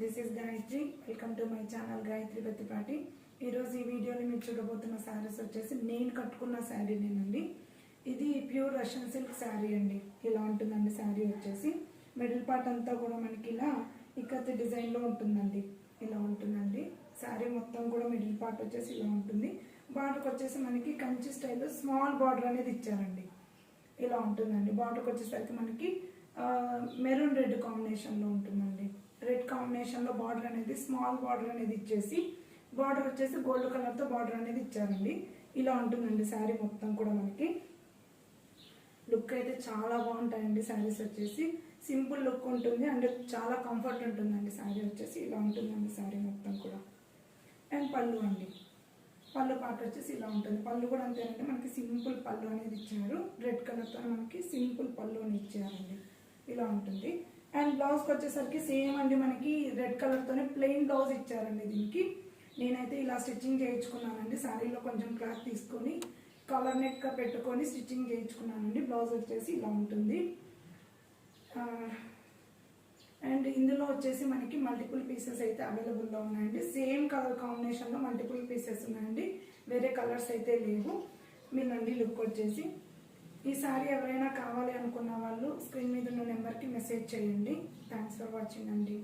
This is Gayatri. Welcome to my channel Gayatri Battipati. ఈరోజు ఈ వీడియోని మీరు చూడబోతున్న శారీస్ వచ్చేసి నేను కట్టుకున్న శారీనేనండి. ఇది ప్యూర్ రష్యన్ సిల్క్ శారీ అండి. ఇలా ఉంటుందండి శారీ వచ్చేసి. మిడిల్ పార్ట్ అంతా కూడా మనకి ఇలా ఇక్కత్ డిజైన్లో ఉంటుందండి. ఇలా ఉంటుందండి శారీ మొత్తం కూడా. మిడిల్ పార్ట్ వచ్చేసి ఇలా ఉంటుంది. బార్డర్కి వచ్చేసి మనకి కంచి స్టైల్లో స్మాల్ బార్డర్ అనేది ఇచ్చారండి. ఇలా ఉంటుందండి. బార్డర్కి వచ్చేసరికి మనకి మెరూన్ రెడ్ కాంబినేషన్లో ఉంటుందండి. రెడ్ కాంబినేషన్లో బార్డర్ అనేది స్మాల్ బార్డర్ అనేది ఇచ్చేసి బార్డర్ వచ్చేసి గోల్డ్ కలర్తో బార్డర్ అనేది ఇచ్చారండి. ఇలా ఉంటుందండి శారీ మొత్తం కూడా. మనకి లుక్ అయితే చాలా బాగుంటాయండి శారీస్ వచ్చేసి. సింపుల్ లుక్ ఉంటుంది అండ్ చాలా కంఫర్ట్ ఉంటుందండి శారీ వచ్చేసి. ఇలా ఉంటుందండి శారీ మొత్తం కూడా. అండ్ పళ్ళు అండి, పళ్ళు పార్ట్ వచ్చేసి ఇలా ఉంటుంది. పళ్ళు కూడా అంతేనండి, మనకి సింపుల్ పళ్ళు అనేది ఇచ్చారు. రెడ్ కలర్తో మనకి సింపుల్ పళ్ళు అని ఇచ్చారండి. ఇలా ఉంటుంది. అండ్ బ్లౌజ్కి వచ్చేసరికి సేమ్ అండి, మనకి రెడ్ కలర్తోనే ప్లెయిన్ బ్లౌజ్ ఇచ్చారండి. దీనికి నేనైతే ఇలా స్టిచ్చింగ్ చేయించుకున్నానండి. శారీలో కొంచెం క్లాత్ తీసుకొని కలర్ నెట్గా పెట్టుకొని స్టిచ్చింగ్ చేయించుకున్నానండి. బ్లౌజ్ వచ్చేసి ఇలా ఉంటుంది. అండ్ ఇందులో వచ్చేసి మనకి మల్టిపుల్ పీసెస్ అయితే అవైలబుల్లో ఉన్నాయండి. సేమ్ కలర్ కాంబినేషన్లో మల్టిపుల్ పీసెస్ ఉన్నాయండి. వేరే కలర్స్ అయితే లేవు. మీరండి లుక్ వచ్చేసి. ఈ శారీ ఎవరైనా కావాలి అనుకున్న వాళ్ళు స్క్రీన్ మీద ఉన్న నెంబర్కి మెసేజ్ చేయండి. థ్యాంక్స్ ఫర్ వాచింగ్ అండి.